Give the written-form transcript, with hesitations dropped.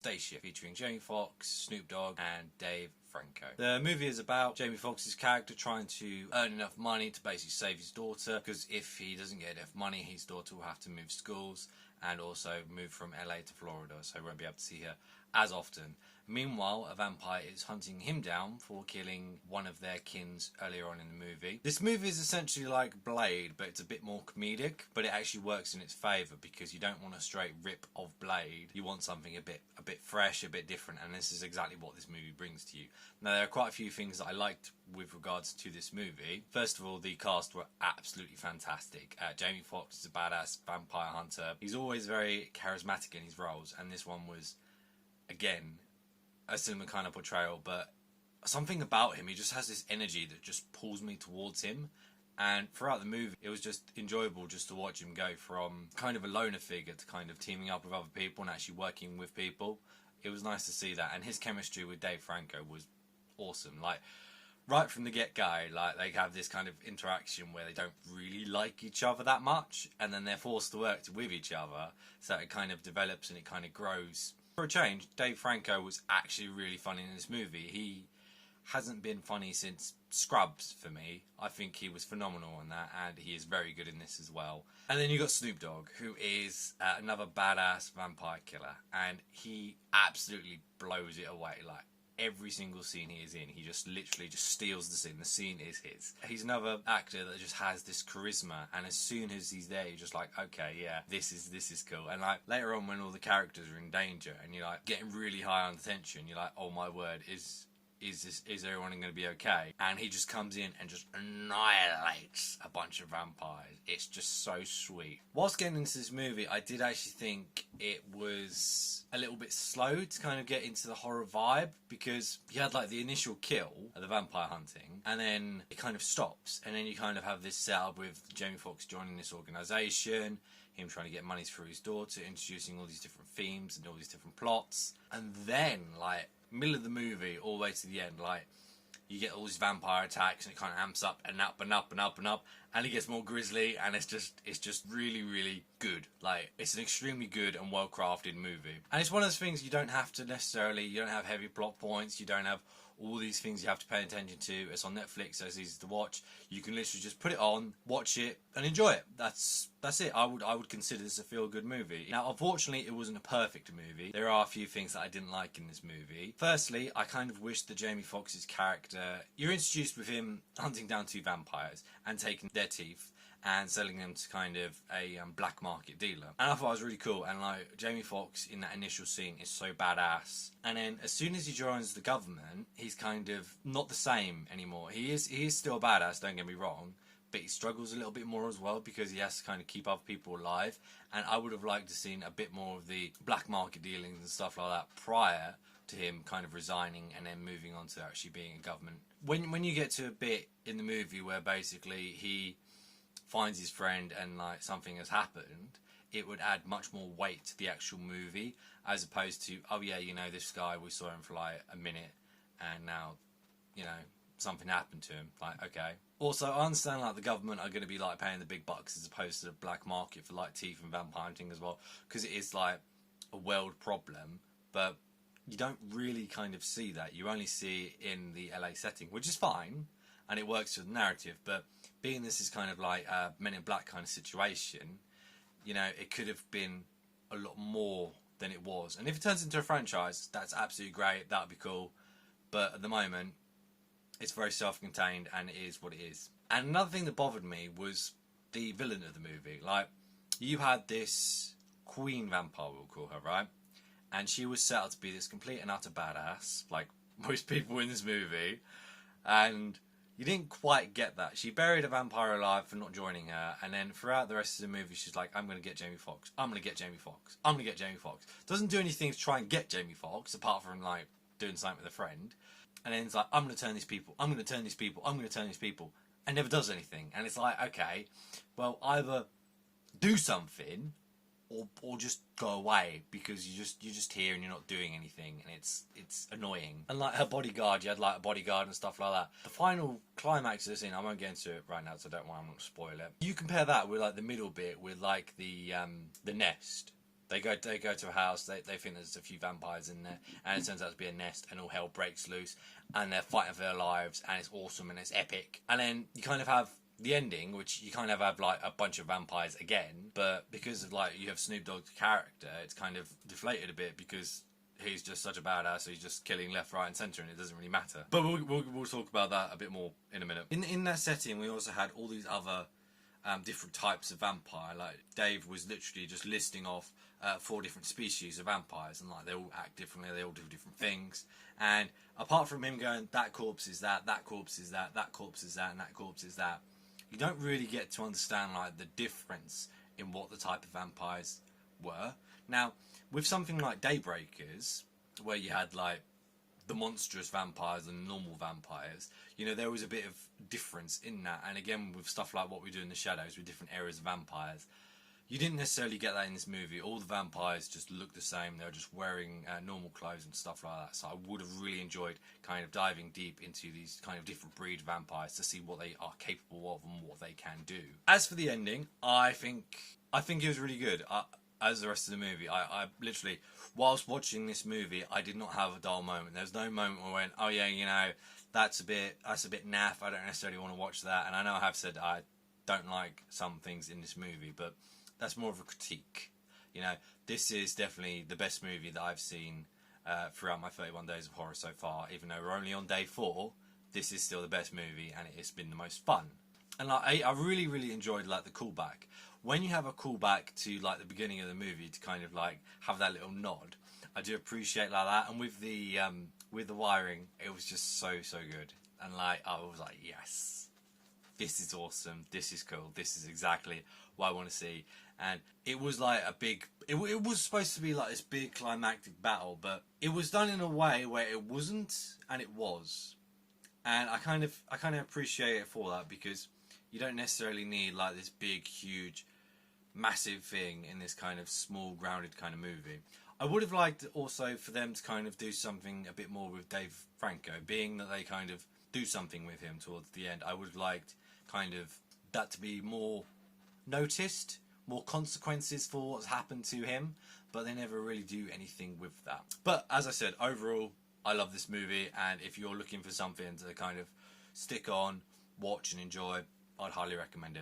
Day Shift, featuring Jamie Foxx, Snoop Dogg, and Dave Franco. The movie is about Jamie Foxx's character trying to earn enough money to basically save his daughter, because if he doesn't get enough money, his daughter will have to move schools and also move from LA to Florida, so he won't be able to see her as often. Meanwhile, a vampire is hunting him down for killing one of their kins earlier on in the movie. This movie is essentially like Blade, but it's a bit more comedic, but it actually works in its favour because you don't want a straight rip of Blade. You want something a bit fresh, a bit different, and this is exactly what this movie brings to you. Now, there are quite a few things that I liked with regards to this movie. First of all, the cast were absolutely fantastic. Jamie Foxx is a badass vampire hunter. He's always very charismatic in his roles, and this one was, again, a similar kind of portrayal, but something about him, he just has this energy that just pulls me towards him. And throughout the movie, it was just enjoyable just to watch him go from kind of a loner figure to kind of teaming up with other people and actually working with people. It was nice to see that, and his chemistry with Dave Franco was awesome. Like, right from the get-go, like, they have this kind of interaction where they don't really like each other that much, and then they're forced to work with each other, so it kind of develops and it kind of grows. For a change, Dave Franco was actually really funny in this movie. He hasn't been funny since Scrubs for me. I think he was phenomenal on that, and he is very good in this as well. And then you got Snoop Dogg, who is another badass vampire killer, and he absolutely blows it away. Like, every single scene he is in, he just literally just steals the scene. The scene is his. He's another actor that just has this charisma, and as soon as he's there, you're just like, okay, yeah, this is cool. And like later on, when all the characters are in danger and you're like getting really high on the tension, you're like, oh my word, is everyone going to be okay? And he just comes in and just annihilates a bunch of vampires. It's just so sweet. Whilst getting into this movie, I did actually think it was a little bit slow to kind of get into the horror vibe, because you had like the initial kill of the vampire hunting, and then it kind of stops, and then you kind of have this setup with Jamie Foxx joining this organisation, him trying to get money through his daughter, introducing all these different themes and all these different plots, and then like middle of the movie all the way to the end, like you get all these vampire attacks and it kind of amps up and up and up and up and up, and it gets more grisly, and it's just really, really good. Like, it's an extremely good and well crafted movie, and it's one of those things you don't have to necessarily, you don't have heavy plot points, you don't have all these things you have to pay attention to. It's on Netflix, so it's easy to watch. You can literally just put it on, watch it, and enjoy it. That's it. I would consider this a feel-good movie. Now, unfortunately, it wasn't a perfect movie. There are a few things that I didn't like in this movie. Firstly, I kind of wish that Jamie Foxx's character, you're introduced with him hunting down two vampires and taking their teeth and selling them to kind of a black market dealer. And I thought it was really cool, and like Jamie Foxx in that initial scene is so badass. And then as soon as he joins the government, he's kind of not the same anymore. He is still a badass, don't get me wrong, but he struggles a little bit more as well because he has to kind of keep other people alive. And I would have liked to seen a bit more of the black market dealings and stuff like that prior to him kind of resigning and then moving on to actually being a government. When you get to a bit in the movie where basically he finds his friend and like something has happened, it would add much more weight to the actual movie, as opposed to, oh yeah, you know, this guy, we saw him for like a minute and now, you know, something happened to him. Like, okay. Also, I understand like the government are going to be like paying the big bucks as opposed to the black market for like teeth and vampire hunting as well, because it is like a world problem, but you don't really kind of see that. You only see it in the LA setting, which is fine, and it works for the narrative, but being this is kind of like a Men in Black kind of situation, you know, it could have been a lot more than it was. And if it turns into a franchise, that's absolutely great, that would be cool. But at the moment, it's very self-contained and it is what it is. And another thing that bothered me was the villain of the movie. Like, you had this queen vampire, we'll call her, right? And she was set out to be this complete and utter badass, like most people in this movie. And you didn't quite get that. She buried a vampire alive for not joining her, and then throughout the rest of the movie, she's like, I'm going to get Jamie Foxx. I'm going to get Jamie Foxx. I'm going to get Jamie Foxx. Doesn't do anything to try and get Jamie Foxx, apart from, like, doing something with a friend. And then it's like, I'm going to turn these people. I'm going to turn these people. I'm going to turn these people. And never does anything. And it's like, okay, well, either do something, or just go away, because you're just here and you're not doing anything, and it's annoying. And like her bodyguard, you had like a bodyguard and stuff like that. The final climax of the scene, I won't get into it right now, so I don't want to spoil it. You compare that with like the middle bit with like the nest, They go to a house. They think there's a few vampires in there, and it turns out to be a nest, and all hell breaks loose, and they're fighting for their lives, and it's awesome and it's epic. And then you kind of have the ending, which you kind of have like a bunch of vampires again, but because of like you have Snoop Dogg's character, it's kind of deflated a bit because he's just such a badass, so he's just killing left, right, and centre, and it doesn't really matter. But we'll talk about that a bit more in a minute. In that setting, we also had all these other different types of vampire. Like Dave was literally just listing off 4 different species of vampires, and like they all act differently, they all do different things. And apart from him going, that corpse is that corpse is that corpse is that, and that corpse is that, you don't really get to understand like the difference in what the type of vampires were. Now, with something like Daybreakers, where you had like the monstrous vampires and normal vampires, you know, there was a bit of difference in that. And again, with stuff like What We Do in the Shadows, with different eras of vampires, you didn't necessarily get that in this movie. All the vampires just looked the same. They were just wearing normal clothes and stuff like that. So I would have really enjoyed kind of diving deep into these kind of different breed vampires to see what they are capable of and what they can do. As for the ending, I think it was really good. As the rest of the movie, I literally, whilst watching this movie, I did not have a dull moment. There's no moment where I went, oh yeah, you know, that's a bit naff. I don't necessarily want to watch that. And I know I have said I don't like some things in this movie, but that's more of a critique. You know, this is definitely the best movie that I've seen throughout my 31 days of horror so far. Even though we're only on day 4, this is still the best movie, and it's been the most fun. And like, I really, really enjoyed like the callback. When you have a callback to like the beginning of the movie to kind of like have that little nod, I do appreciate like that. And with the wiring, it was just so good. And like I was like, yes, this is awesome. This is cool. This is exactly what I want to see. And it was like a big. It was supposed to be like this big climactic battle, but it was done in a way where it wasn't, and it was. And I kind of appreciate it for that, because you don't necessarily need like this big, huge, massive thing in this kind of small, grounded kind of movie. I would have liked also for them to kind of do something a bit more with Dave Franco, being that they kind of do something with him towards the end. I would have liked kind of that to be more noticed, more consequences for what's happened to him, but they never really do anything with that. But as I said, overall, I love this movie, and if you're looking for something to kind of stick on, watch and enjoy, I'd highly recommend it.